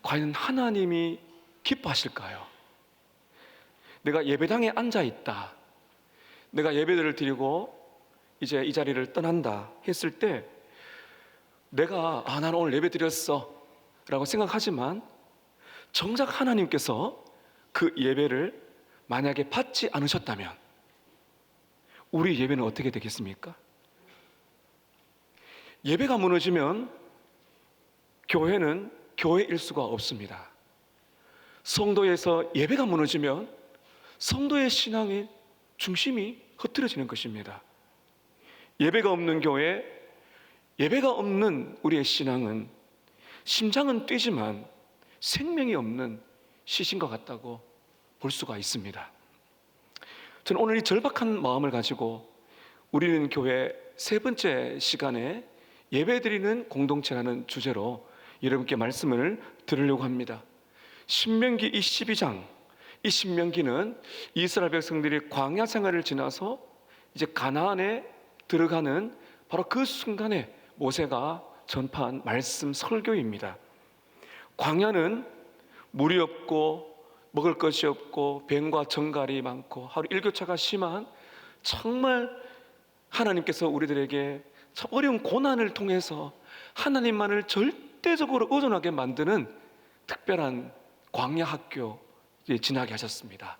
과연 하나님이 기뻐하실까요? 내가 예배당에 앉아 있다, 내가 예배를 드리고 이제 이 자리를 떠난다 했을 때 내가 나는 오늘 예배 드렸어 라고 생각하지만 정작 하나님께서 그 예배를 만약에 받지 않으셨다면 우리 예배는 어떻게 되겠습니까? 예배가 무너지면 교회는 교회일 수가 없습니다. 성도에서 예배가 무너지면 성도의 신앙의 중심이 흐트러지는 것입니다. 예배가 없는 교회, 예배가 없는 우리의 신앙은 심장은 뛰지만 생명이 없는 시신과 같다고 볼 수가 있습니다. 저는 오늘 이 절박한 마음을 가지고 우리는 교회 세 번째 시간에 예배드리는 공동체라는 주제로 여러분께 말씀을 드리려고 합니다. 신명기 이 12장, 이 신명기는 이스라엘 백성들이 광야 생활을 지나서 이제 가나안에 들어가는 바로 그 순간에 모세가 전파한 말씀 설교입니다. 광야는 물이 없고 먹을 것이 없고 뱀과 정갈이 많고 하루 일교차가 심한, 정말 하나님께서 우리들에게 참 어려운 고난을 통해서 하나님만을 절대적으로 의존하게 만드는 특별한 광야 학교에 지나게 하셨습니다.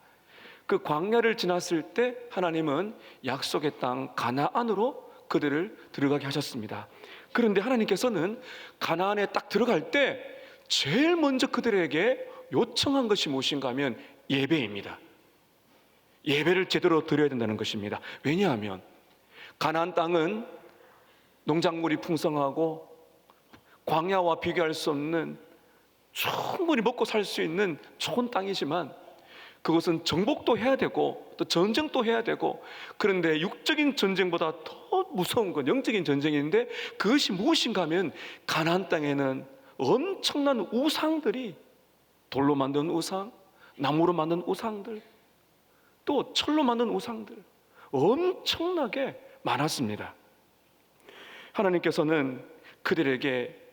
그 광야를 지났을 때 하나님은 약속의 땅 가나안으로 그들을 들어가게 하셨습니다. 그런데 하나님께서는 가나안에 딱 들어갈 때 제일 먼저 그들에게 요청한 것이 무엇인가 하면 예배입니다. 예배를 제대로 드려야 된다는 것입니다. 왜냐하면 가나안 땅은 농작물이 풍성하고 광야와 비교할 수 없는 충분히 먹고 살 수 있는 좋은 땅이지만 그것은 정복도 해야 되고 또 전쟁도 해야 되고, 그런데 육적인 전쟁보다 더 무서운 건 영적인 전쟁인데 그것이 무엇인가 하면 가나안 땅에는 엄청난 우상들이, 돌로 만든 우상, 나무로 만든 우상들, 또 철로 만든 우상들 엄청나게 많았습니다. 하나님께서는 그들에게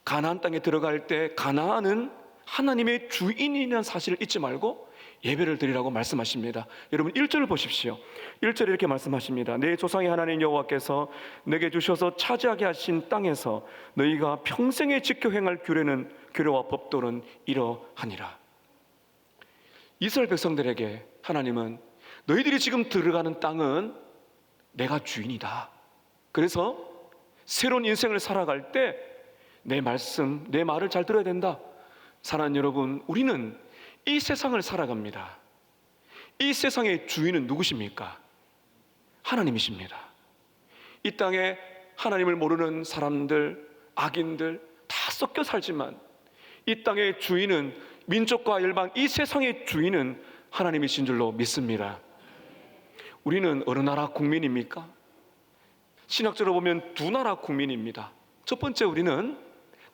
가나안 땅에 들어갈 때 가나안은 하나님의 주인이라는 사실을 잊지 말고 예배를 드리라고 말씀하십니다. 여러분 1절을 보십시오. 1절에 이렇게 말씀하십니다. 내 조상의 하나님 여호와께서 내게 주셔서 차지하게 하신 땅에서 너희가 평생에 지켜 행할 규례와 법도는 이러하니라. 이스라엘 백성들에게 하나님은 너희들이 지금 들어가는 땅은 내가 주인이다. 그래서 새로운 인생을 살아갈 때 내 말씀, 내 말을 잘 들어야 된다. 사랑하는 여러분, 우리는 이 세상을 살아갑니다. 이 세상의 주인은 누구십니까? 하나님이십니다. 이 땅에 하나님을 모르는 사람들, 악인들 다 섞여 살지만 이 땅의 주인은, 민족과 열방, 이 세상의 주인은 하나님이신 줄로 믿습니다. 우리는 어느 나라 국민입니까? 신학적으로 보면 두 나라 국민입니다. 첫 번째, 우리는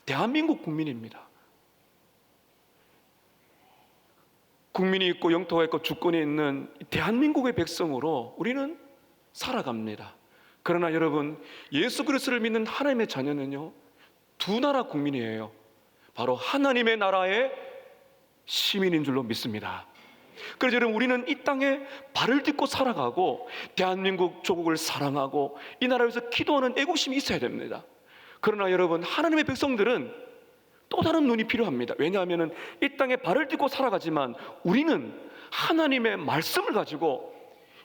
대한민국 국민입니다. 국민이 있고 영토가 있고 주권이 있는 대한민국의 백성으로 우리는 살아갑니다. 그러나 여러분, 예수 그리스도를 믿는 하나님의 자녀는요, 두 나라 국민이에요. 바로 하나님의 나라의 시민인 줄로 믿습니다. 그래서 여러분, 우리는 이 땅에 발을 딛고 살아가고 대한민국 조국을 사랑하고 이 나라에서 기도하는 애국심이 있어야 됩니다. 그러나 여러분, 하나님의 백성들은 또 다른 눈이 필요합니다. 왜냐하면 이 땅에 발을 딛고 살아가지만 우리는 하나님의 말씀을 가지고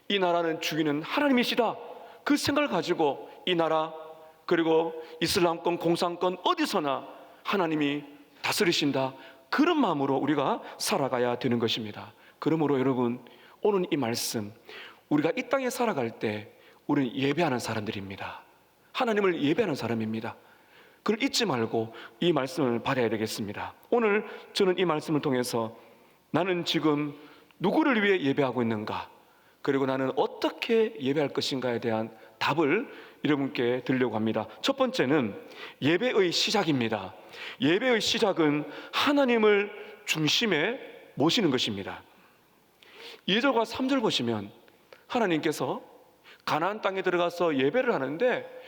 이 나라는 주인은 하나님이시다, 그 생각을 가지고 이 나라, 그리고 이슬람권, 공산권 어디서나 하나님이 다스리신다, 그런 마음으로 우리가 살아가야 되는 것입니다. 그러므로 여러분, 오늘 이 말씀, 우리가 이 땅에 살아갈 때 우리는 예배하는 사람들입니다. 하나님을 예배하는 사람입니다. 그걸 잊지 말고 이 말씀을 받아야 되겠습니다. 오늘 저는 이 말씀을 통해서 나는 지금 누구를 위해 예배하고 있는가, 그리고 나는 어떻게 예배할 것인가에 대한 답을 여러분께 드리려고 합니다. 첫 번째는 예배의 시작입니다. 예배의 시작은 하나님을 중심에 모시는 것입니다. 2절과 3절 보시면 하나님께서 가나안 땅에 들어가서 예배를 하는데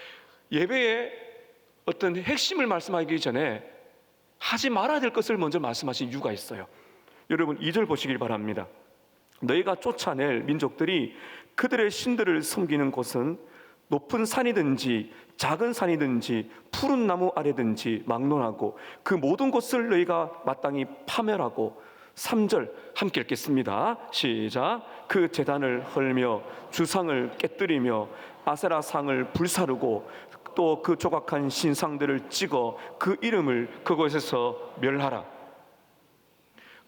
예배의 어떤 핵심을 말씀하기 전에 하지 말아야 될 것을 먼저 말씀하신 이유가 있어요. 여러분 2절 보시길 바랍니다. 너희가 쫓아낼 민족들이 그들의 신들을 섬기는 곳은 높은 산이든지 작은 산이든지 푸른 나무 아래든지 막론하고 그 모든 곳을 너희가 마땅히 파멸하고 3절 함께 읽겠습니다. 시작. 그 제단을 헐며 주상을 깨뜨리며 아세라 상을 불사르고 또 그 조각한 신상들을 찍어 그 이름을 그곳에서 멸하라.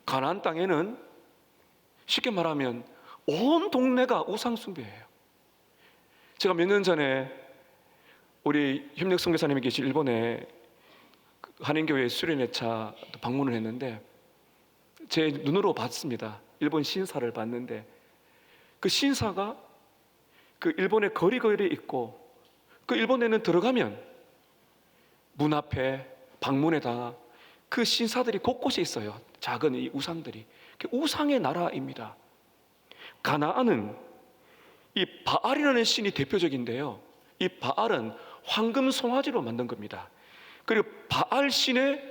가나안 땅에는 쉽게 말하면 온 동네가 우상 숭배예요. 제가 몇 년 전에 우리 협력 선교사님이 계신 일본의 한인교회 수련회차 방문을 했는데 제 눈으로 봤습니다. 일본 신사를 봤는데 그 신사가 그 일본의 거리거리에 있고 그 일본에는 들어가면 문 앞에 방문에다가 그 신사들이 곳곳에 있어요. 작은 이 우상들이. 우상의 나라입니다. 가나안은 이 바알이라는 신이 대표적인데요. 이 바알은 황금 송아지로 만든 겁니다. 그리고 바알 신의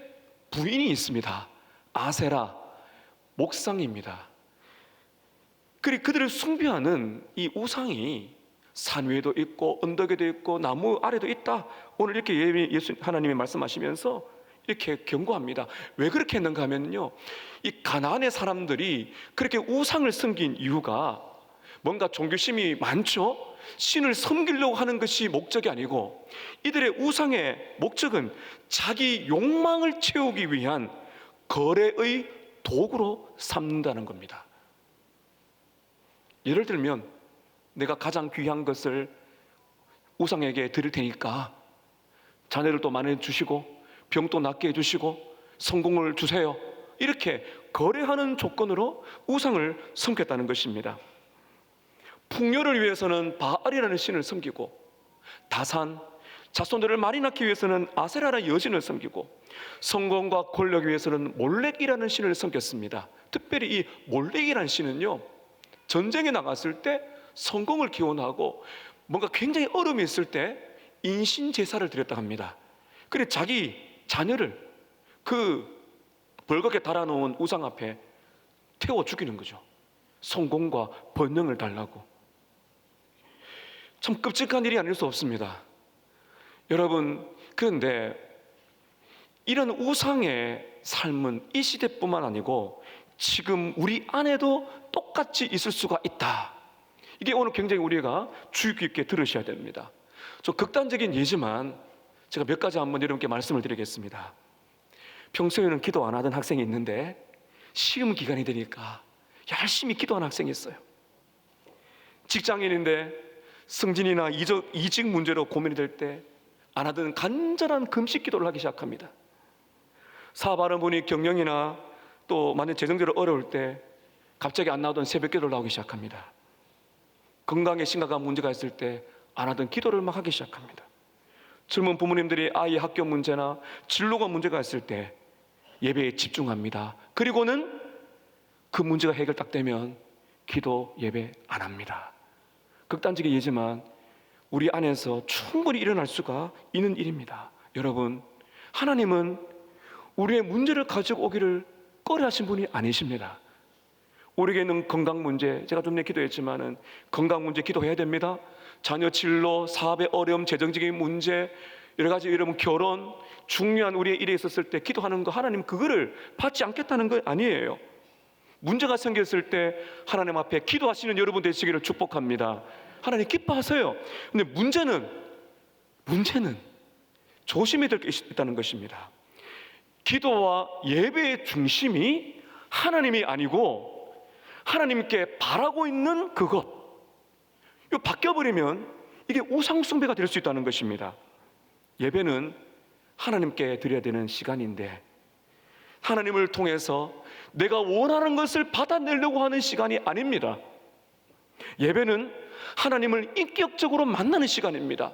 부인이 있습니다. 아세라, 목상입니다. 그리고 그들을 숭배하는 이 우상이 산 위에도 있고 언덕에도 있고 나무 아래도 있다. 오늘 이렇게 예수 하나님이 말씀하시면서 이렇게 경고합니다. 왜 그렇게 했는가 하면요, 이 가나안의 사람들이 그렇게 우상을 섬긴 이유가 뭔가 종교심이 많죠. 신을 섬기려고 하는 것이 목적이 아니고 이들의 우상의 목적은 자기 욕망을 채우기 위한 거래의 도구로 삼는다는 겁니다. 예를 들면 내가 가장 귀한 것을 우상에게 드릴 테니까 자녀를 또 많이 주시고 병도 낫게 해주시고 성공을 주세요. 이렇게 거래하는 조건으로 우상을 섬겼다는 것입니다. 풍요를 위해서는 바알이라는 신을 섬기고 다산, 자손들을 많이 낳기 위해서는 아세라라는 여신을 섬기고 성공과 권력 위해서는 몰렉이라는 신을 섬겼습니다. 특별히 이 몰렉이라는 신은요, 전쟁에 나갔을 때 성공을 기원하고 뭔가 굉장히 어려움이 있을 때 인신 제사를 드렸다고 합니다. 그래 자기 자녀를 그 벌겋게 달아놓은 우상 앞에 태워 죽이는 거죠. 성공과 번영을 달라고. 참 끔찍한 일이 아닐 수 없습니다. 여러분, 그런데 이런 우상의 삶은 이 시대뿐만 아니고 지금 우리 안에도 똑같이 있을 수가 있다. 이게 오늘 굉장히 우리가 주의 깊게 들으셔야 됩니다. 좀 극단적인 예지만 제가 몇 가지 한번 여러분께 말씀을 드리겠습니다. 평소에는 기도 안 하던 학생이 있는데 시험 기간이 되니까 열심히 기도하는 학생이 있어요. 직장인인데 승진이나 이직 문제로 고민이 될 때 안 하던 간절한 금식 기도를 하기 시작합니다. 사업하는 분이 경영이나 또 만약 재정적으로 어려울 때 갑자기 안 나오던 새벽 기도를 나오기 시작합니다. 건강에 심각한 문제가 있을 때 안 하던 기도를 막 하기 시작합니다. 젊은 부모님들이 아이 학교 문제나 진로가 문제가 있을 때 예배에 집중합니다. 그리고는 그 문제가 해결 딱 되면 기도 예배 안 합니다. 극단적인 예지만 우리 안에서 충분히 일어날 수가 있는 일입니다. 여러분, 하나님은 우리의 문제를 가지고 오기를 꺼려하신 분이 아니십니다. 우리에게는 건강 문제, 제가 좀 전에 기도했지만은 건강 문제 기도해야 됩니다. 자녀 진로, 사업의 어려움, 재정적인 문제, 여러 가지 여러분 결혼, 중요한 우리의 일에 있었을 때 기도하는 거 하나님 그거를 받지 않겠다는 거 아니에요. 문제가 생겼을 때 하나님 앞에 기도하시는 여러분 되시기를 축복합니다. 하나님 기뻐하세요. 근데 문제는 조심해야 될 게 있다는 것입니다. 기도와 예배의 중심이 하나님이 아니고 하나님께 바라고 있는 그것, 이거 바뀌어버리면 이게 우상숭배가 될 수 있다는 것입니다. 예배는 하나님께 드려야 되는 시간인데 하나님을 통해서 내가 원하는 것을 받아내려고 하는 시간이 아닙니다. 예배는 하나님을 인격적으로 만나는 시간입니다.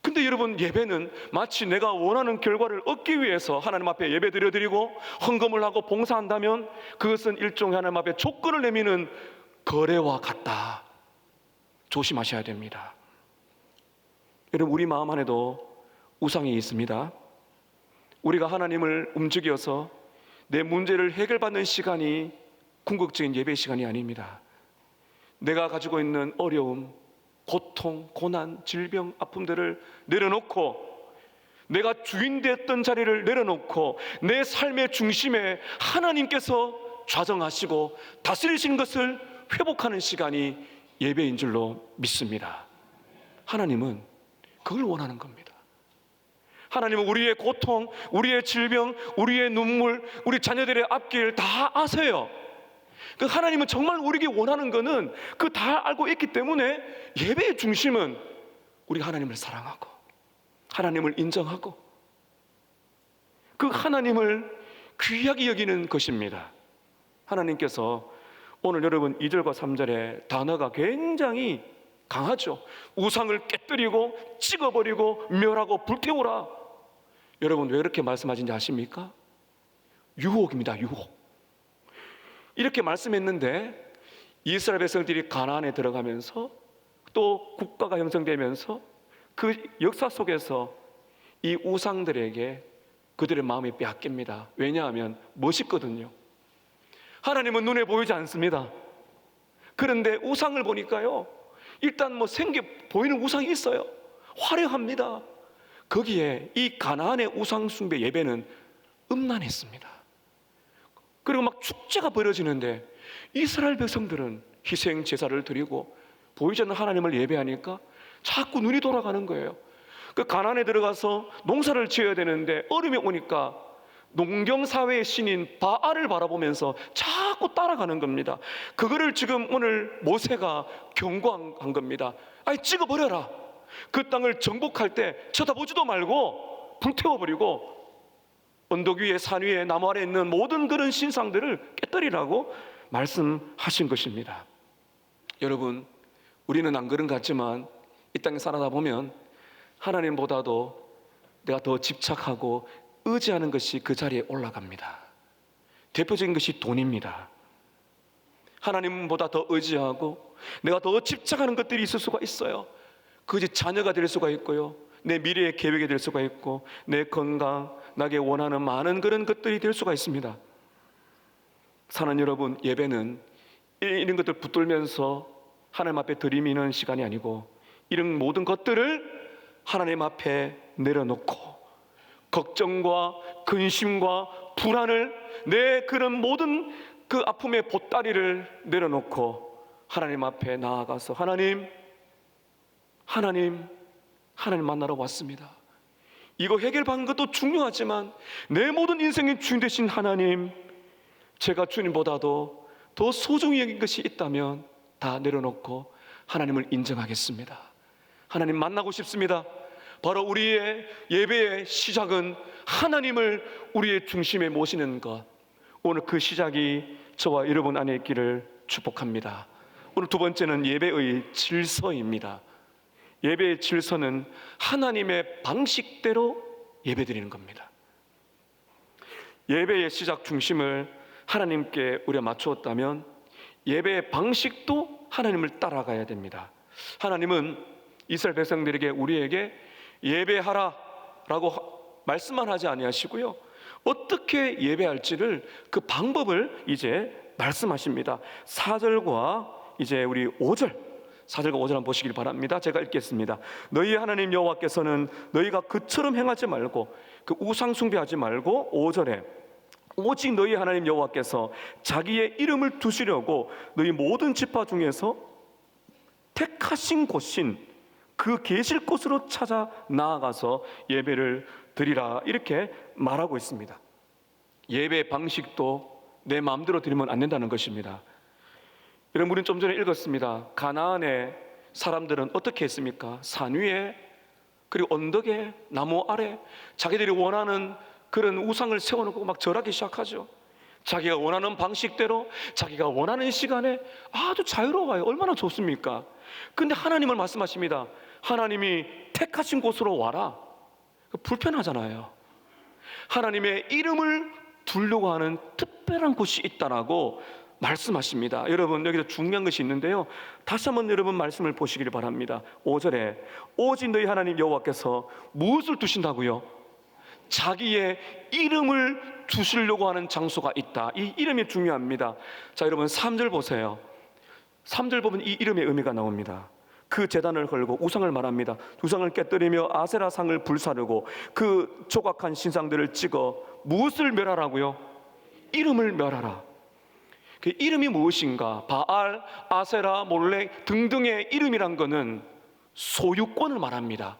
근데 여러분, 예배는 마치 내가 원하는 결과를 얻기 위해서 하나님 앞에 예배 드려드리고 헌금을 하고 봉사한다면 그것은 일종의 하나님 앞에 조건을 내미는 거래와 같다. 조심하셔야 됩니다. 여러분, 우리 마음 안에도 우상이 있습니다. 우리가 하나님을 움직여서 내 문제를 해결받는 시간이 궁극적인 예배 시간이 아닙니다. 내가 가지고 있는 어려움, 고통, 고난, 질병, 아픔들을 내려놓고, 내가 주인 되었던 자리를 내려놓고 내 삶의 중심에 하나님께서 좌정하시고 다스리시는 것을 회복하는 시간이 예배인 줄로 믿습니다. 하나님은 그걸 원하는 겁니다. 하나님은 우리의 고통, 우리의 질병, 우리의 눈물, 우리 자녀들의 앞길 다 아세요. 그 하나님은 정말 우리에게 원하는 것은 그 다 알고 있기 때문에 예배의 중심은 우리가 하나님을 사랑하고 하나님을 인정하고 그 하나님을 귀하게 여기는 것입니다. 하나님께서 오늘 여러분 2절과 3절의 단어가 굉장히 강하죠. 우상을 깨뜨리고 찍어버리고 멸하고 불태우라. 여러분 왜 이렇게 말씀하신지 아십니까? 유혹입니다. 유혹. 이렇게 말씀했는데 이스라엘 백성들이 가나안에 들어가면서 또 국가가 형성되면서 그 역사 속에서 이 우상들에게 그들의 마음이 빼앗깁니다. 왜냐하면 멋있거든요. 하나님은 눈에 보이지 않습니다. 그런데 우상을 보니까요, 일단 뭐 보이는 우상이 있어요. 화려합니다. 거기에 이 가나안의 우상 숭배 예배는 음란했습니다. 그리고 막 축제가 벌어지는데 이스라엘 백성들은 희생 제사를 드리고 보이지 않는 하나님을 예배하니까 자꾸 눈이 돌아가는 거예요. 그 가나안에 들어가서 농사를 지어야 되는데 얼음이 오니까 농경사회의 신인 바알을 바라보면서 자꾸 따라가는 겁니다. 그거를 지금 오늘 모세가 경고한 겁니다. 아니 찍어버려라. 그 땅을 정복할 때 쳐다보지도 말고 불태워버리고 언덕 위에 산 위에 나무 아래에 있는 모든 그런 신상들을 깨뜨리라고 말씀하신 것입니다. 여러분, 우리는 안 그런 것 같지만 이 땅에 살아다 보면 하나님보다도 내가 더 집착하고 의지하는 것이 그 자리에 올라갑니다. 대표적인 것이 돈입니다. 하나님보다 더 의지하고 내가 더 집착하는 것들이 있을 수가 있어요. 그것이 자녀가 될 수가 있고요, 내 미래의 계획이 될 수가 있고, 내 건강, 나에게 원하는 많은 그런 것들이 될 수가 있습니다. 사는 여러분, 예배는 이런 것들 붙들면서 하나님 앞에 들이미는 시간이 아니고 이런 모든 것들을 하나님 앞에 내려놓고 걱정과 근심과 불안을, 내 그런 모든 그 아픔의 보따리를 내려놓고 하나님 앞에 나아가서 하나님 만나러 왔습니다. 이거 해결받는 것도 중요하지만 내 모든 인생의 주인 되신 하나님, 제가 주님보다도 더 소중히 여긴 것이 있다면 다 내려놓고 하나님을 인정하겠습니다. 하나님 만나고 싶습니다. 바로 우리의 예배의 시작은 하나님을 우리의 중심에 모시는 것. 오늘 그 시작이 저와 여러분 안에 있기를 축복합니다. 오늘 두 번째는 예배의 질서입니다. 예배의 질서는 하나님의 방식대로 예배드리는 겁니다. 예배의 시작 중심을 하나님께 우리가 맞추었다면 예배의 방식도 하나님을 따라가야 됩니다. 하나님은 이스라엘 백성들에게, 우리에게 예배하라라고 말씀만 하지 아니하시고요, 어떻게 예배할지를 그 방법을 이제 말씀하십니다. 4절과 이제 우리 5절, 4절과 5절 한번 보시길 바랍니다. 제가 읽겠습니다. 너희 하나님 여호와께서는 너희가 그처럼 행하지 말고 그 우상 숭배하지 말고 5절에 오직 너희 하나님 여호와께서 자기의 이름을 두시려고 너희 모든 지파 중에서 택하신 곳인 그 계실 곳으로 찾아 나아가서 예배를 드리라, 이렇게 말하고 있습니다. 예배 방식도 내 마음대로 드리면 안 된다는 것입니다. 여러분, 우리는 좀 전에 읽었습니다. 가나안의 사람들은 어떻게 했습니까? 산 위에, 그리고 언덕에, 나무 아래 자기들이 원하는 그런 우상을 세워놓고 막 절하기 시작하죠. 자기가 원하는 방식대로 자기가 원하는 시간에 아주 자유로워요. 얼마나 좋습니까? 근데 하나님을 말씀하십니다. 하나님이 택하신 곳으로 와라. 불편하잖아요. 하나님의 이름을 두려고 하는 특별한 곳이 있다라고 말씀하십니다. 여러분, 여기서 중요한 것이 있는데요, 다시 한번 여러분 말씀을 보시기를 바랍니다. 5절에 오직 너희 하나님 여호와께서 무엇을 두신다고요? 자기의 이름을 두시려고 하는 장소가 있다. 이 이름이 중요합니다. 자, 여러분 3절 보세요. 3절 보면 이 이름의 의미가 나옵니다. 그 제단을 걸고 우상을 말합니다. 우상을 깨뜨리며 아세라상을 불사르고 그 조각한 신상들을 찍어 무엇을 멸하라고요? 이름을 멸하라. 그 이름이 무엇인가? 바알, 아세라, 몰렉 등등의 이름이란 것은 소유권을 말합니다.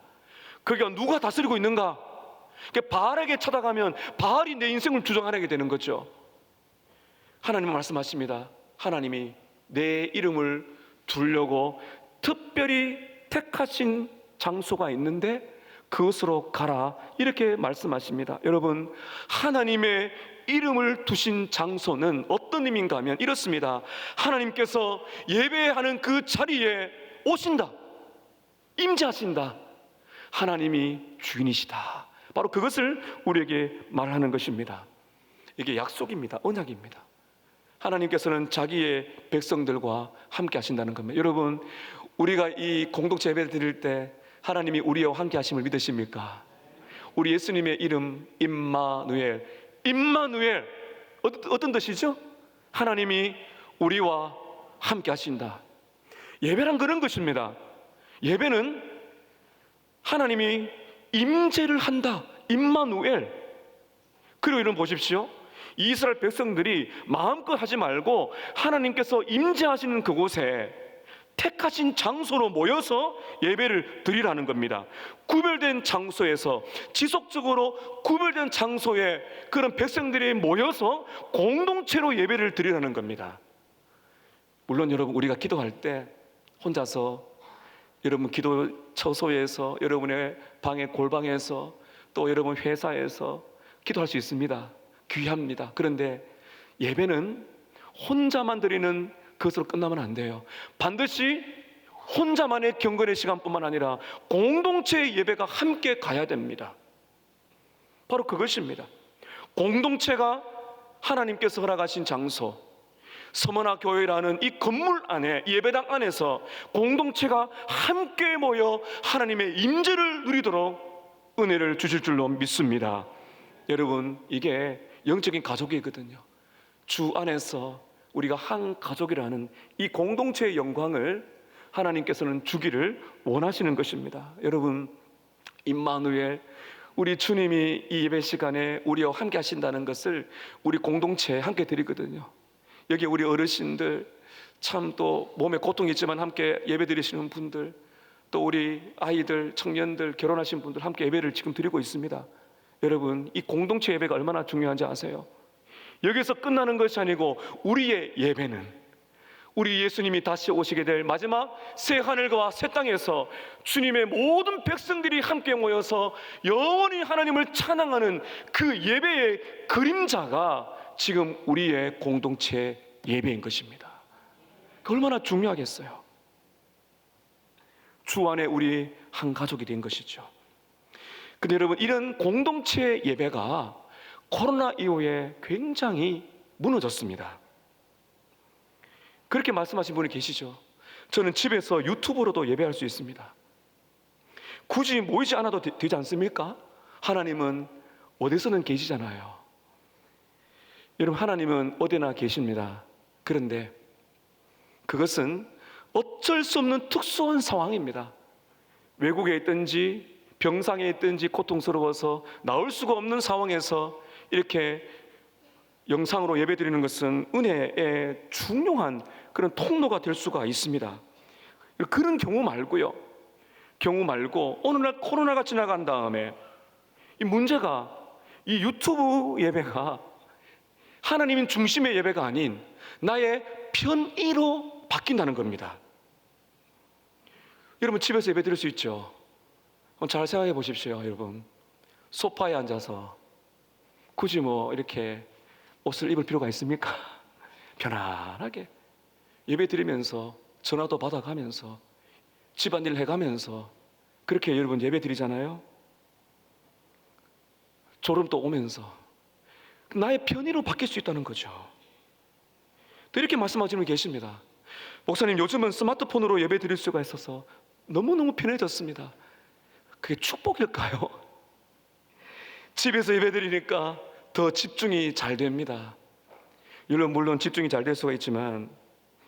그게 누가 다스리고 있는가? 바알에게 찾아가면 바알이 내 인생을 주장하게 되는 거죠. 하나님은 말씀하십니다. 하나님이 내 이름을 두려고 특별히 택하신 장소가 있는데 그것으로 가라, 이렇게 말씀하십니다. 여러분, 하나님의 이름을 두신 장소는 어떤 의미인가 하면 이렇습니다. 하나님께서 예배하는 그 자리에 오신다, 임재하신다. 하나님이 주인이시다. 바로 그것을 우리에게 말하는 것입니다. 이게 약속입니다. 언약입니다. 하나님께서는 자기의 백성들과 함께 하신다는 겁니다. 여러분, 우리가 이 공동체 예배를 드릴 때 하나님이 우리와 함께 하심을 믿으십니까? 우리 예수님의 이름 임마누엘. 임마누엘, 어떤 뜻이죠? 하나님이 우리와 함께 하신다. 예배란 그런 것입니다. 예배는 하나님이 임재를 한다. 임마누엘. 그리고 이런 보십시오. 이스라엘 백성들이 마음껏 하지 말고 하나님께서 임재하시는 그곳에 택하신 장소로 모여서 예배를 드리라는 겁니다. 구별된 장소에서, 지속적으로 구별된 장소에 그런 백성들이 모여서 공동체로 예배를 드리라는 겁니다. 물론 여러분, 우리가 기도할 때 혼자서, 여러분 기도 처소에서, 여러분의 방의 골방에서, 또 여러분 회사에서 기도할 수 있습니다. 귀합니다. 그런데 예배는 혼자만 드리는 그것으로 끝나면 안 돼요. 반드시 혼자만의 경건의 시간뿐만 아니라 공동체의 예배가 함께 가야 됩니다. 바로 그것입니다. 공동체가 하나님께서 허락하신 장소, 서머나 교회라는 이 건물 안에, 예배당 안에서 공동체가 함께 모여 하나님의 임재를 누리도록 은혜를 주실 줄로 믿습니다. 여러분, 이게 영적인 가족이거든요. 주 안에서 우리가 한 가족이라는 이 공동체의 영광을 하나님께서는 주기를 원하시는 것입니다. 여러분, 임마누엘, 우리 주님이 이 예배 시간에 우리와 함께 하신다는 것을 우리 공동체에 함께 드리거든요. 여기 우리 어르신들, 참 또 몸에 고통이 있지만 함께 예배 드리시는 분들, 또 우리 아이들, 청년들, 결혼하신 분들 함께 예배를 지금 드리고 있습니다. 여러분, 이 공동체 예배가 얼마나 중요한지 아세요? 여기서 끝나는 것이 아니고 우리의 예배는 우리 예수님이 다시 오시게 될 마지막 새 하늘과 새 땅에서 주님의 모든 백성들이 함께 모여서 영원히 하나님을 찬양하는 그 예배의 그림자가 지금 우리의 공동체 예배인 것입니다. 얼마나 중요하겠어요? 주 안에 우리 한 가족이 된 것이죠. 근데 여러분, 이런 공동체 예배가 코로나 이후에 굉장히 무너졌습니다. 그렇게 말씀하신 분이 계시죠. 저는 집에서 유튜브로도 예배할 수 있습니다. 굳이 모이지 않아도 되지 않습니까? 하나님은 어디서는 계시잖아요. 여러분, 하나님은 어디나 계십니다. 그런데 그것은 어쩔 수 없는 특수한 상황입니다. 외국에 있든지 병상에 있든지 고통스러워서 나올 수가 없는 상황에서 이렇게 영상으로 예배드리는 것은 은혜의 중요한 그런 통로가 될 수가 있습니다. 그런 경우 말고 어느 날 코로나가 지나간 다음에 이 문제가, 이 유튜브 예배가 하나님 중심의 예배가 아닌 나의 편의로 바뀐다는 겁니다. 여러분, 집에서 예배 드릴 수 있죠. 잘 생각해 보십시오. 여러분, 소파에 앉아서 굳이 이렇게 옷을 입을 필요가 있습니까? 편안하게 예배 드리면서 전화도 받아가면서 집안일 해가면서 그렇게 여러분 예배 드리잖아요. 졸음도 오면서 나의 편의로 바뀔 수 있다는 거죠. 또 이렇게 말씀하시는 분이 계십니다. 목사님, 요즘은 스마트폰으로 예배 드릴 수가 있어서 너무너무 편해졌습니다. 그게 축복일까요? 집에서 예배드리니까 더 집중이 잘 됩니다. 여러분, 물론 집중이 잘 될 수가 있지만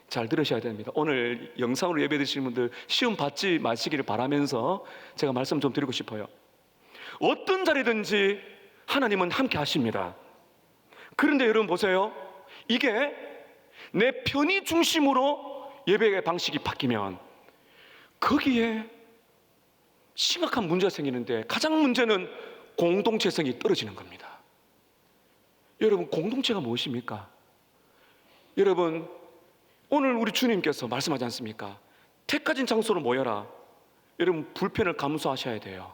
잘 들으셔야 됩니다. 오늘 영상으로 예배드리시는 분들 시험 받지 마시기를 바라면서 제가 말씀 좀 드리고 싶어요. 어떤 자리든지 하나님은 함께 하십니다. 그런데 여러분 보세요. 이게 내 편의 중심으로 예배의 방식이 바뀌면 거기에 심각한 문제가 생기는데, 가장 문제는 공동체성이 떨어지는 겁니다. 여러분, 공동체가 무엇입니까? 여러분, 오늘 우리 주님께서 말씀하지 않습니까? 택하진 장소로 모여라. 여러분, 불편을 감수하셔야 돼요.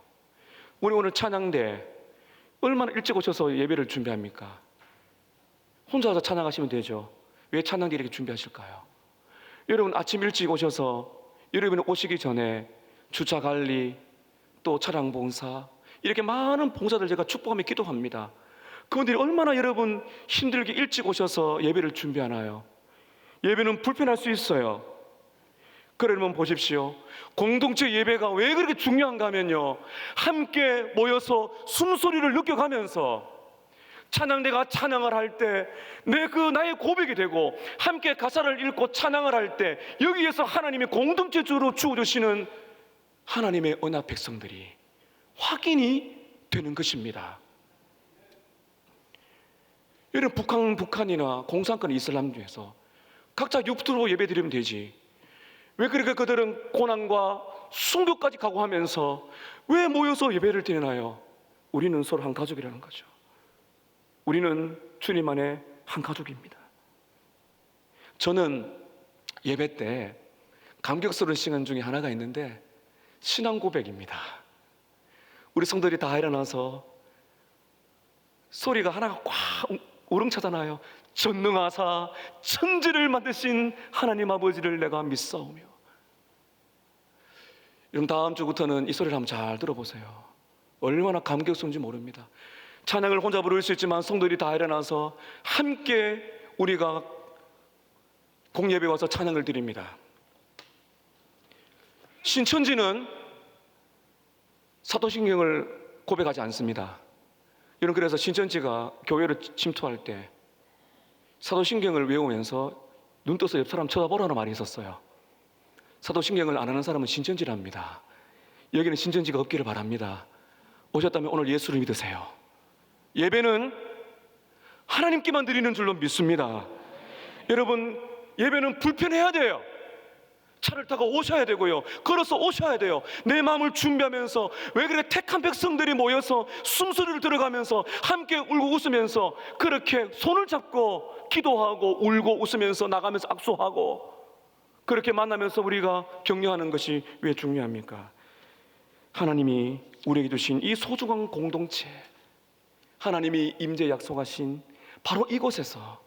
우리 오늘 찬양대 얼마나 일찍 오셔서 예배를 준비합니까? 혼자 와서 찬양하시면 되죠. 왜 찬양대 이렇게 준비하실까요? 여러분, 아침 일찍 오셔서 여러분이 오시기 전에 주차 관리, 또 차량 봉사, 이렇게 많은 봉사들 제가 축복하며 기도합니다. 그분들이 얼마나 여러분 힘들게 일찍 오셔서 예배를 준비하나요? 예배는 불편할 수 있어요. 그러면 보십시오. 공동체 예배가 왜 그렇게 중요한가 하면요, 함께 모여서 숨소리를 느껴가면서 찬양대가 찬양을 할 때 나의 고백이 되고, 함께 가사를 읽고 찬양을 할 때 여기에서 하나님이 공동체적으로 주어주시는 하나님의 언약 백성들이 확인이 되는 것입니다. 여러분, 북한이나 공산권 이슬람 중에서 각자 유튜브로 예배 드리면 되지, 왜 그렇게 그들은 고난과 순교까지 각오하면서 왜 모여서 예배를 드리나요? 우리는 서로 한 가족이라는 거죠. 우리는 주님 안에 한 가족입니다. 저는 예배 때 감격스러운 시간 중에 하나가 있는데 신앙 고백입니다. 우리 성도들이 다 일어나서 소리가 하나가 꽉 우렁차잖아요. 전능하사 천지를 만드신 하나님 아버지를 내가 믿사오며. 여러분, 다음 주부터는 이 소리를 한번 잘 들어보세요. 얼마나 감격스러운지 모릅니다. 찬양을 혼자 부를 수 있지만 성도들이 다 일어나서 함께 우리가 공예배 와서 찬양을 드립니다. 신천지는 사도신경을 고백하지 않습니다. 여러분, 그래서 신천지가 교회를 침투할 때 사도신경을 외우면서 눈 떠서 옆 사람 쳐다보라는 말이 있었어요. 사도신경을 안 하는 사람은 신천지랍니다. 여기는 신천지가 없기를 바랍니다. 오셨다면 오늘 예수를 믿으세요. 예배는 하나님께만 드리는 줄로 믿습니다. 여러분, 예배는 불편해야 돼요. 차를 타고 오셔야 되고요, 걸어서 오셔야 돼요. 내 마음을 준비하면서, 왜 그래 택한 백성들이 모여서 숨소리를 들어가면서 함께 울고 웃으면서 그렇게 손을 잡고 기도하고 울고 웃으면서 나가면서 악수하고 그렇게 만나면서 우리가 격려하는 것이 왜 중요합니까? 하나님이 우리에게 주신 이 소중한 공동체, 하나님이 임재 약속하신 바로 이곳에서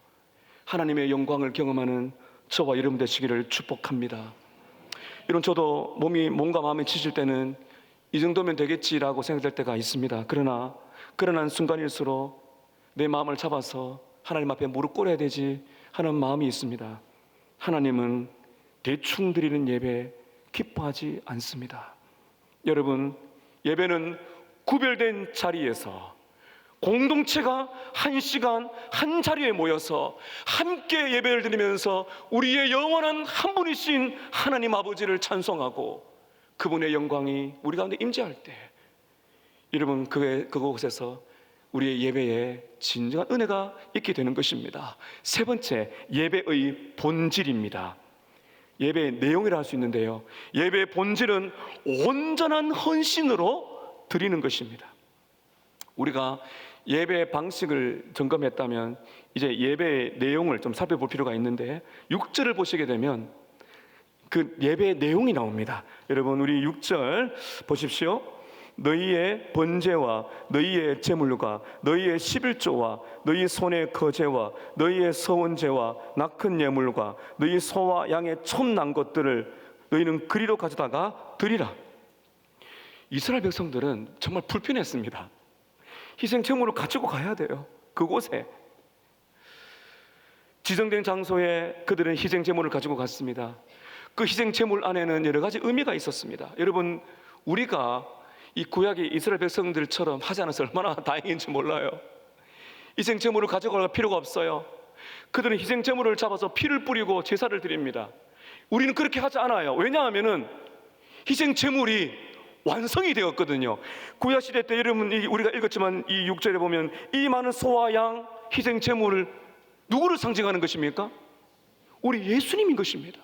하나님의 영광을 경험하는 저와 여러분 되시기를 축복합니다. 여러분, 저도 몸과 마음이 지칠 때는 이 정도면 되겠지라고 생각될 때가 있습니다. 그러나 순간일수록 내 마음을 잡아서 하나님 앞에 무릎 꿇어야 되지 하는 마음이 있습니다. 하나님은 대충 드리는 예배 기뻐하지 않습니다. 여러분, 예배는 구별된 자리에서 공동체가 한 시간 한 자리에 모여서 함께 예배를 드리면서 우리의 영원한 한 분이신 하나님 아버지를 찬송하고 그분의 영광이 우리 가운데 임재할 때, 여러분, 그곳에서 우리의 예배에 진정한 은혜가 있게 되는 것입니다. 세 번째, 예배의 본질입니다. 예배의 내용이라 할 수 있는데요, 예배의 본질은 온전한 헌신으로 드리는 것입니다. 우리가 예배 방식을 점검했다면 이제 예배의 내용을 좀 살펴볼 필요가 있는데, 6절을 보시게 되면 그 예배의 내용이 나옵니다. 여러분, 우리 6절 보십시오. 너희의 번제와 너희의 제물과 너희의 11조와 너희 손의 거제와 너희의 서원제와 낙헌 예물과 너희 소와 양의 촌난 것들을 너희는 그리로 가져다가 드리라. 이스라엘 백성들은 정말 불편했습니다. 희생 제물을 가지고 가야 돼요. 그곳에 지정된 장소에 그들은 희생 제물을 가지고 갔습니다. 그 희생 제물 안에는 여러 가지 의미가 있었습니다. 여러분, 우리가 이 구약의 이스라엘 백성들처럼 하지 않아서 얼마나 다행인지 몰라요. 희생 제물을 가져갈 필요가 없어요. 그들은 희생 제물을 잡아서 피를 뿌리고 제사를 드립니다. 우리는 그렇게 하지 않아요. 왜냐하면은 희생 제물이 완성이 되었거든요. 구약 시대 때 여러분 우리가 읽었지만 이 6절에 보면 이 많은 소와 양 희생 제물을 누구를 상징하는 것입니까? 우리 예수님인 것입니다.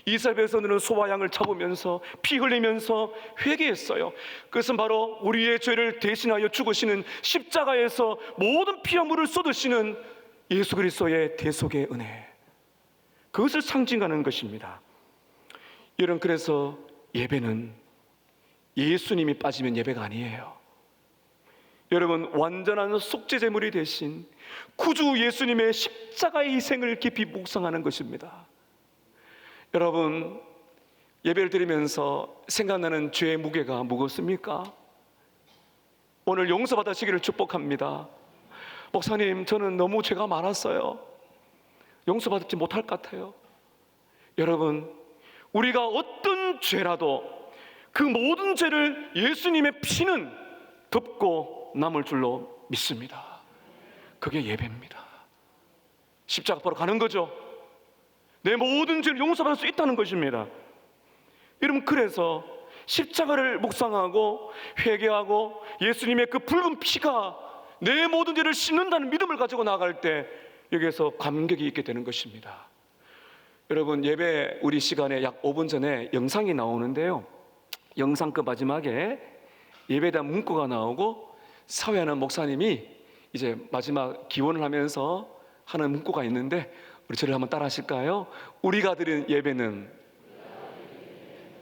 이스라엘 백성들은 소와 양을 잡으면서 피 흘리면서 회개했어요. 그것은 바로 우리의 죄를 대신하여 죽으시는 십자가에서 모든 피와 물을 쏟으시는 예수 그리스도의 대속의 은혜, 그것을 상징하는 것입니다. 여러분, 그래서 예배는 예수님이 빠지면 예배가 아니에요. 여러분, 완전한 속죄제물이 되신 구주 예수님의 십자가의 희생을 깊이 묵상하는 것입니다. 여러분, 예배를 드리면서 생각나는 죄의 무게가 무겁습니까? 오늘 용서받으시기를 축복합니다. 목사님, 저는 너무 죄가 많았어요. 용서받지 못할 것 같아요. 여러분, 우리가 어떤 죄라도 그 모든 죄를 예수님의 피는 덮고 남을 줄로 믿습니다. 그게 예배입니다. 십자가 바로 가는 거죠. 내 모든 죄를 용서받을 수 있다는 것입니다. 여러분, 그래서 십자가를 묵상하고 회개하고 예수님의 그 붉은 피가 내 모든 죄를 씻는다는 믿음을 가지고 나아갈 때 여기에서 감격이 있게 되는 것입니다. 여러분, 예배 우리 시간에 약 5분 전에 영상이 나오는데요, 영상 그 마지막에 예배에 대한 문구가 나오고 사회하는 목사님이 이제 마지막 기원을 하면서 하는 문구가 있는데, 우리 저를 한번 따라 하실까요? 우리가 드리는 예배는,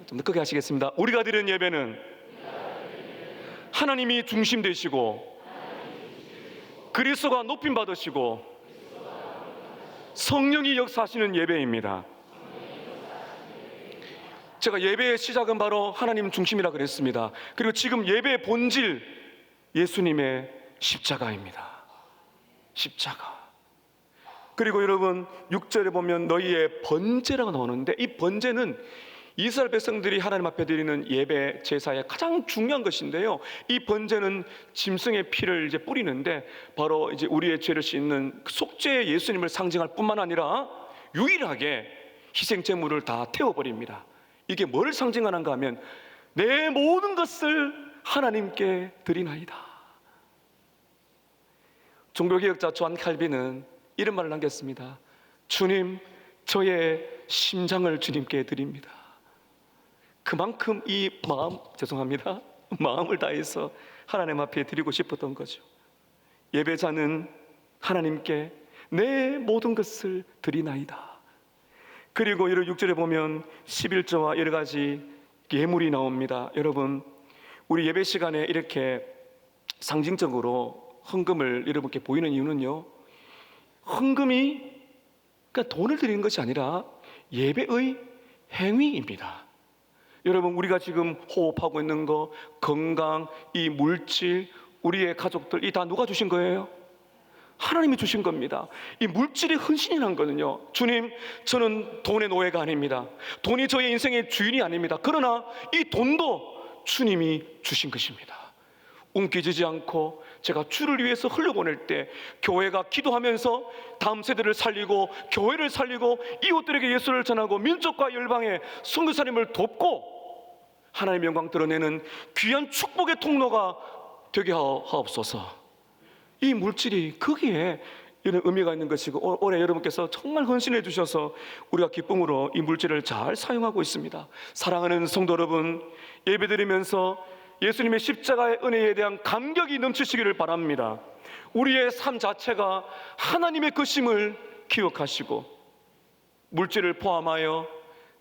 좀 더 크게 하시겠습니다. 우리가 드리는 예배는 하나님이 중심 되시고 그리스도가 높임 받으시고 성령이 역사하시는 예배입니다. 제가 예배의 시작은 바로 하나님 중심이라 그랬습니다. 그리고 지금 예배의 본질, 예수님의 십자가입니다. 십자가. 그리고 여러분, 6절에 보면 너희의 번제라고 나오는데, 이 번제는 이스라엘 백성들이 하나님 앞에 드리는 예배 제사의 가장 중요한 것인데요, 이 번제는 짐승의 피를 이제 뿌리는데 바로 이제 우리의 죄를 씻는 속죄의 예수님을 상징할 뿐만 아니라 유일하게 희생 제물을 다 태워버립니다. 이게 뭘 상징하는가 하면 내 모든 것을 하나님께 드리나이다. 종교개혁자 존 칼빈은 이런 말을 남겼습니다. 주님, 저의 심장을 주님께 드립니다. 그만큼 이 마음을 다해서 하나님 앞에 드리고 싶었던 거죠. 예배자는 하나님께 내 모든 것을 드리나이다. 그리고 6절에 보면 11조와 여러 가지 예물이 나옵니다. 여러분, 우리 예배 시간에 이렇게 상징적으로 헌금을 여러분께 보이는 이유는요, 헌금이 그러니까 돈을 드리는 것이 아니라 예배의 행위입니다. 여러분, 우리가 지금 호흡하고 있는 거, 건강, 이 물질, 우리의 가족들, 이 다 누가 주신 거예요? 하나님이 주신 겁니다. 이 물질이 헌신이란 거는요, 주님, 저는 돈의 노예가 아닙니다. 돈이 저의 인생의 주인이 아닙니다. 그러나 이 돈도 주님이 주신 것입니다. 움켜쥐지 않고 제가 주를 위해서 흘려보낼 때 교회가 기도하면서 다음 세대를 살리고 교회를 살리고 이웃들에게 예수를 전하고 민족과 열방의 선교사님을 돕고 하나님의 영광 드러내는 귀한 축복의 통로가 되게 하옵소서. 이 물질이 거기에 이런 의미가 있는 것이고, 올해 여러분께서 정말 헌신해 주셔서 우리가 기쁨으로 이 물질을 잘 사용하고 있습니다. 사랑하는 성도 여러분, 예배드리면서 예수님의 십자가의 은혜에 대한 감격이 넘치시기를 바랍니다. 우리의 삶 자체가 하나님의 것임을 기억하시고, 물질을 포함하여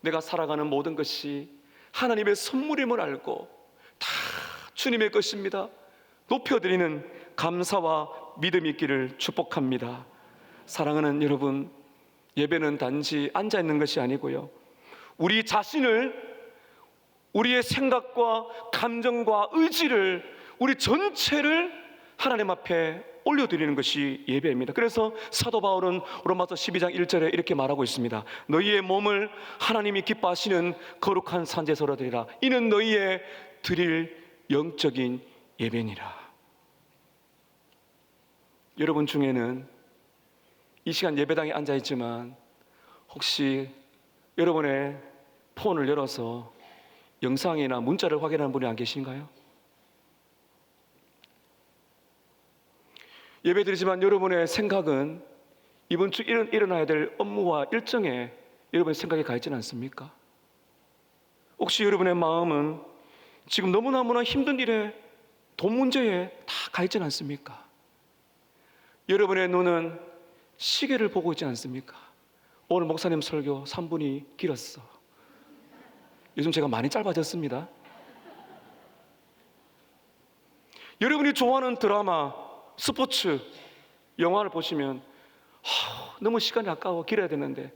내가 살아가는 모든 것이 하나님의 선물임을 알고 다 주님의 것입니다. 높여드리는 감사와 믿음이 있기를 축복합니다. 사랑하는 여러분, 예배는 단지 앉아있는 것이 아니고요, 우리 자신을, 우리의 생각과 감정과 의지를, 우리 전체를 하나님 앞에 올려드리는 것이 예배입니다. 그래서 사도 바울은 로마서 12장 1절에 이렇게 말하고 있습니다. 너희의 몸을 하나님이 기뻐하시는 거룩한 산제사로 드리라. 이는 너희의 드릴 영적인 예배니라. 여러분 중에는 이 시간 예배당에 앉아있지만 혹시 여러분의 폰을 열어서 영상이나 문자를 확인하는 분이 안 계신가요? 예배드리지만 여러분의 생각은 이번 주 일어나야 될 업무와 일정에 여러분의 생각이 가 있지는 않습니까? 혹시 여러분의 마음은 지금 너무나 힘든 일에, 돈 문제에 다 가 있지는 않습니까? 여러분의 눈은 시계를 보고 있지 않습니까? 오늘 목사님 설교 3분이 길었어. 요즘 제가 많이 짧아졌습니다. 여러분이 좋아하는 드라마, 스포츠, 영화를 보시면 너무 시간이 아까워, 길어야 되는데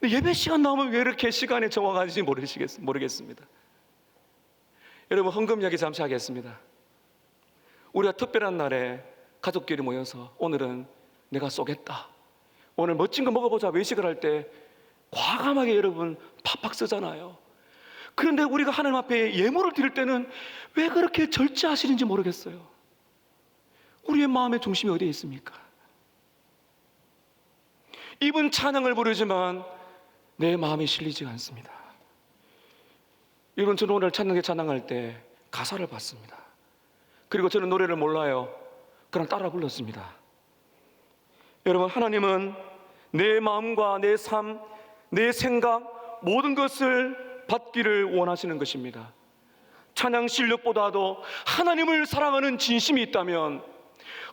예배 시간 나오면 왜 이렇게 시간이 정확한지 모르겠습니다. 여러분, 헌금 이야기 잠시 하겠습니다. 우리가 특별한 날에 가족끼리 모여서 오늘은 내가 쏘겠다, 오늘 멋진 거 먹어보자 외식을 할 때 과감하게 여러분 팍팍 쓰잖아요. 그런데 우리가 하나님 앞에 예물을 드릴 때는 왜 그렇게 절제하시는지 모르겠어요. 우리의 마음의 중심이 어디에 있습니까? 입은 찬양을 부르지만 내 마음이 실리지 않습니다. 여러분, 저는 오늘 찬양할 때 가사를 봤습니다. 그리고 저는 노래를 몰라요. 그냥 따라 불렀습니다. 여러분, 하나님은 내 마음과 내 삶, 내 생각 모든 것을 받기를 원하시는 것입니다. 찬양 실력보다도 하나님을 사랑하는 진심이 있다면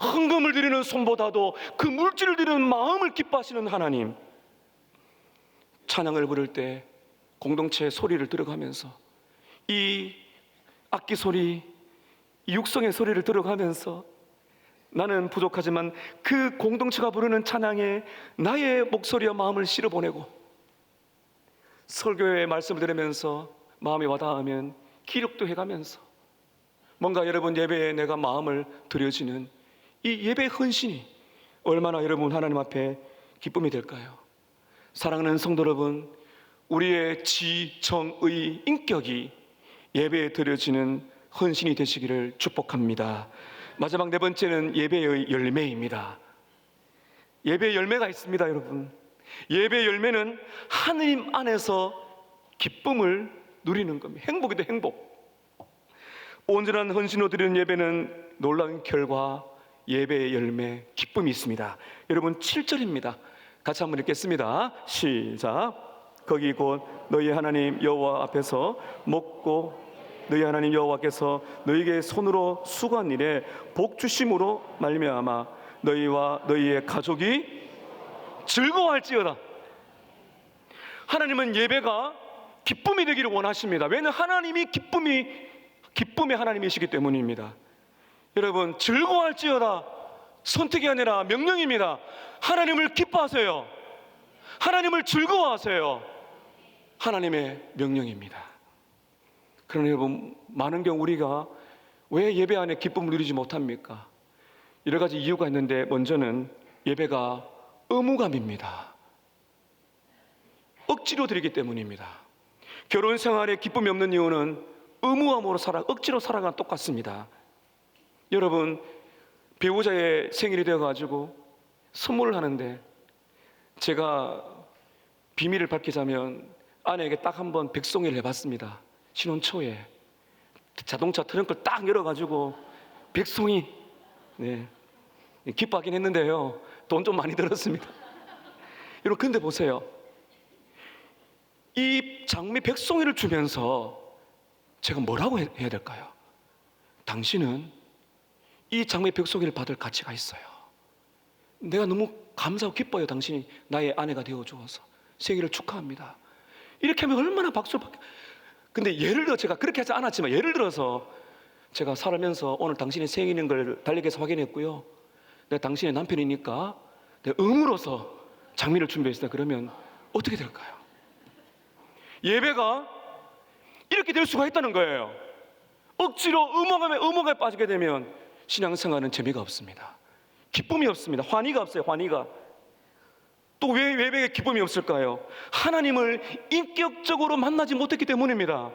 헌금을 드리는 손보다도 그 물질을 드리는 마음을 기뻐하시는 하나님, 찬양을 부를 때 공동체 소리를 들어가면서 이 악기 소리, 이 육성의 소리를 들어가면서 나는 부족하지만 그 공동체가 부르는 찬양에 나의 목소리와 마음을 실어보내고 설교의 말씀을 들으면서 마음이 와닿으면 기록도 해가면서 뭔가 여러분 예배에 내가 마음을 드려지는 이 예배의 헌신이 얼마나 여러분 하나님 앞에 기쁨이 될까요? 사랑하는 성도 여러분, 우리의 지, 정, 의, 인격이 예배에 드려지는 헌신이 되시기를 축복합니다. 마지막 네 번째는 예배의 열매입니다. 예배의 열매가 있습니다, 여러분. 예배의 열매는 하느님 안에서 기쁨을 누리는 겁니다. 행복이다, 행복. 온전한 헌신으로 드리는 예배는 놀라운 결과, 예배의 열매, 기쁨이 있습니다. 여러분, 7절입니다. 같이 한번 읽겠습니다. 시작. 거기 곧 너희 하나님 여호와 앞에서 먹고 너희 하나님 여호와께서 너희에게 손으로 수고한 일에 복 주심으로 말미암아 너희와 너희의 가족이 즐거워할지어다. 하나님은 예배가 기쁨이 되기를 원하십니다. 왜냐하면 하나님이 기쁨의 하나님이시기 때문입니다. 여러분, 즐거워할지어다 선택이 아니라 명령입니다. 하나님을 기뻐하세요. 하나님을 즐거워하세요. 하나님의 명령입니다. 그러나 여러분, 많은 경우 우리가 왜 예배 안에 기쁨을 누리지 못합니까? 여러 가지 이유가 있는데 먼저는 예배가 의무감입니다. 억지로 드리기 때문입니다. 결혼 생활에 기쁨이 없는 이유는 의무감으로 억지로 살아가는 똑같습니다. 여러분, 배우자의 생일이 되어가지고 선물을 하는데 제가 비밀을 밝히자면 아내에게 딱 한 번 백송이를 해봤습니다. 신혼 초에 자동차 트렁크를 딱 열어가지고 백송이, 기뻐하긴 했는데요, 돈 좀 많이 들었습니다. 여러분, 근데 보세요, 이 장미 백송이를 주면서 제가 뭐라고 해야 될까요? 당신은 이 장미 백송이를 받을 가치가 있어요. 내가 너무 감사하고 기뻐요. 당신이 나의 아내가 되어주어서 생일을 축하합니다. 이렇게 하면 얼마나 박수를 받게. 근데 예를 들어 제가 그렇게 하지 않았지만 예를 들어서 제가 살면서 오늘 당신이 생일인 걸 달력에서 확인했고요, 내가 당신의 남편이니까 내가 의무로서 장미를 준비했다 그러면 어떻게 될까요? 예배가 이렇게 될 수가 있다는 거예요. 억지로 의무감에 빠지게 되면 신앙생활은 재미가 없습니다. 기쁨이 없습니다. 환희가 없어요. 환희가. 또 왜 예배에 기쁨이 없을까요? 하나님을 인격적으로 만나지 못했기 때문입니다.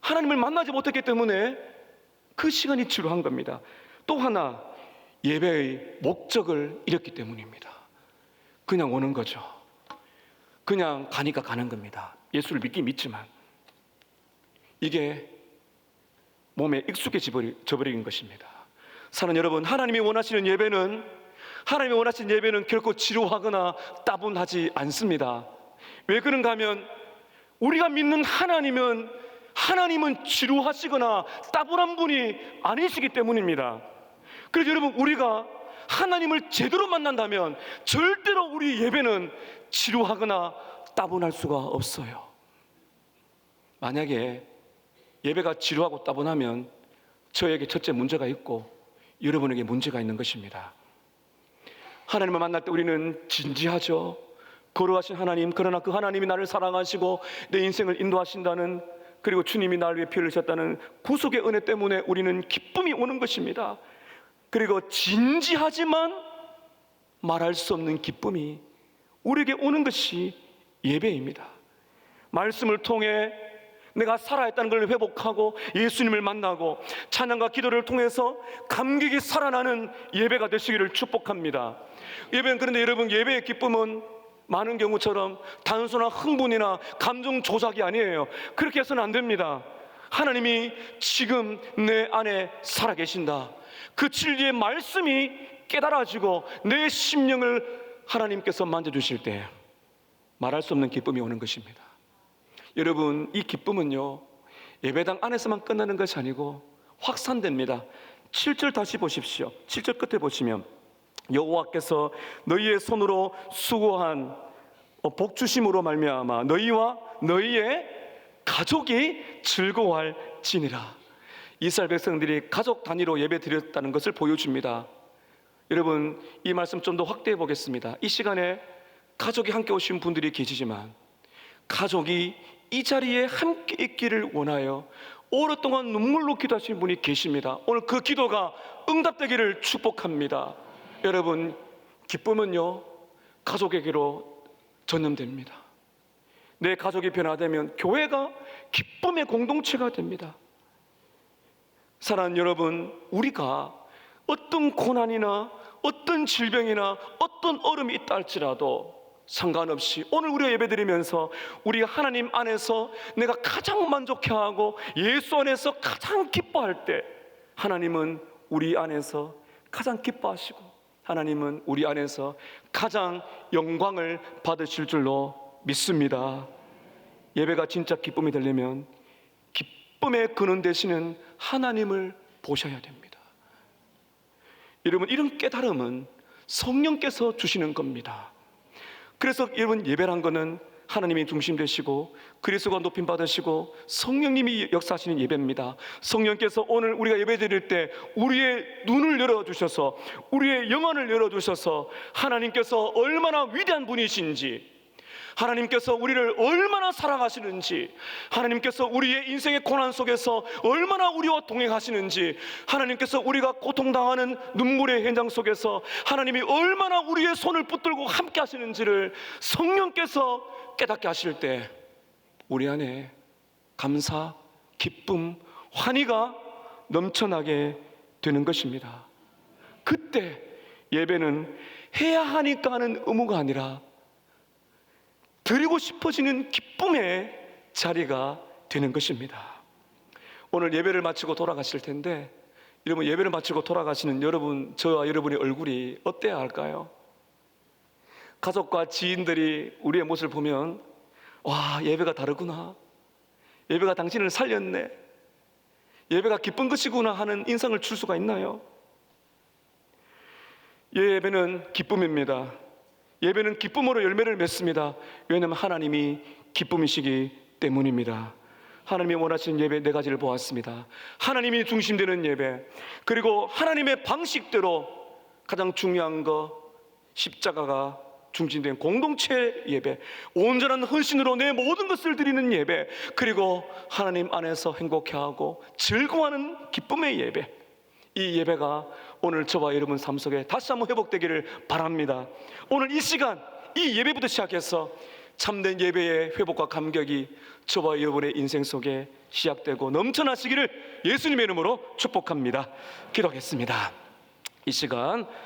하나님을 만나지 못했기 때문에 그 시간이 지루한 겁니다. 또 하나, 예배의 목적을 잃었기 때문입니다. 그냥 오는 거죠. 그냥 가니까 가는 겁니다. 예수를 믿긴 믿지만 이게 몸에 익숙해져 버린 것입니다. 사랑하는 여러분, 하나님이 원하시는 예배는 결코 지루하거나 따분하지 않습니다. 왜 그런가 하면 우리가 믿는 하나님은 지루하시거나 따분한 분이 아니시기 때문입니다. 그래서 여러분, 우리가 하나님을 제대로 만난다면 절대로 우리 예배는 지루하거나 따분할 수가 없어요. 만약에 예배가 지루하고 따분하면 저에게 첫째 문제가 있고 여러분에게 문제가 있는 것입니다. 하나님을 만날 때 우리는 진지하죠. 거룩하신 하나님, 그러나 그 하나님이 나를 사랑하시고 내 인생을 인도하신다는, 그리고 주님이 나를 위해 피를 흘리셨다는 구속의 은혜 때문에 우리는 기쁨이 오는 것입니다. 그리고 진지하지만 말할 수 없는 기쁨이 우리에게 오는 것이 예배입니다. 말씀을 통해 내가 살아있다는 걸 회복하고 예수님을 만나고 찬양과 기도를 통해서 감격이 살아나는 예배가 되시기를 축복합니다. 그런데 여러분, 예배의 기쁨은 많은 경우처럼 단순한 흥분이나 감정 조작이 아니에요. 그렇게 해서는 안 됩니다. 하나님이 지금 내 안에 살아계신다, 그 진리의 말씀이 깨달아지고 내 심령을 하나님께서 만져주실 때 말할 수 없는 기쁨이 오는 것입니다. 여러분, 이 기쁨은요, 예배당 안에서만 끝나는 것이 아니고 확산됩니다. 7절 다시 보십시오. 7절 끝에 보시면 여호와께서 너희의 손으로 수고한 복 주심으로 말미암아 너희와 너희의 가족이 즐거워할지니라. 이스라엘 백성들이 가족 단위로 예배 드렸다는 것을 보여줍니다. 여러분, 이 말씀 좀 더 확대해 보겠습니다. 이 시간에 가족이 함께 오신 분들이 계시지만 가족이 이 자리에 함께 있기를 원하여 오랫동안 눈물로 기도하신 분이 계십니다. 오늘 그 기도가 응답되기를 축복합니다. 여러분, 기쁨은요, 가족에게로 전염됩니다. 내 가족이 변화되면 교회가 기쁨의 공동체가 됩니다. 사랑하는 여러분, 우리가 어떤 고난이나 어떤 질병이나 어떤 어려움이 있다 할지라도 상관없이 오늘 우리가 예배드리면서 우리가 하나님 안에서 내가 가장 만족해하고 예수 안에서 가장 기뻐할 때 하나님은 우리 안에서 가장 기뻐하시고 하나님은 우리 안에서 가장 영광을 받으실 줄로 믿습니다. 예배가 진짜 기쁨이 되려면 기쁨의 근원 되시는 하나님을 보셔야 됩니다. 여러분, 이런 깨달음은 성령께서 주시는 겁니다. 그래서 여러분, 예배란 거는 하나님이 중심 되시고 그리스도가 높임 받으시고 성령님이 역사하시는 예배입니다. 성령께서 오늘 우리가 예배 드릴 때 우리의 눈을 열어주셔서 우리의 영혼을 열어주셔서 하나님께서 얼마나 위대한 분이신지, 하나님께서 우리를 얼마나 사랑하시는지, 하나님께서 우리의 인생의 고난 속에서 얼마나 우리와 동행하시는지, 하나님께서 우리가 고통당하는 눈물의 현장 속에서 하나님이 얼마나 우리의 손을 붙들고 함께 하시는지를 성령께서 깨닫게 하실 때 우리 안에 감사, 기쁨, 환희가 넘쳐나게 되는 것입니다. 그때 예배는 해야 하니까 하는 의무가 아니라 드리고 싶어지는 기쁨의 자리가 되는 것입니다. 오늘 예배를 마치고 돌아가실 텐데 여러분, 예배를 마치고 돌아가시는 여러분, 저와 여러분의 얼굴이 어때야 할까요? 가족과 지인들이 우리의 모습을 보면 와, 예배가 다르구나, 예배가 당신을 살렸네, 예배가 기쁜 것이구나 하는 인상을 줄 수가 있나요? 예배는 기쁨입니다. 예배는 기쁨으로 열매를 맺습니다. 왜냐하면 하나님이 기쁨이시기 때문입니다. 하나님이 원하시는 예배 네 가지를 보았습니다. 하나님이 중심되는 예배, 그리고 하나님의 방식대로 가장 중요한 거 십자가가 중심된 공동체 예배, 온전한 헌신으로 내 모든 것을 드리는 예배, 그리고 하나님 안에서 행복해하고 즐거워하는 기쁨의 예배. 이 예배가 오늘 저와 여러분 삶 속에 다시 한번 회복되기를 바랍니다. 오늘 이 시간, 이 예배부터 시작해서 참된 예배의 회복과 감격이 저와 여러분의 인생 속에 시작되고 넘쳐나시기를 예수님의 이름으로 축복합니다. 기도하겠습니다. 이 시간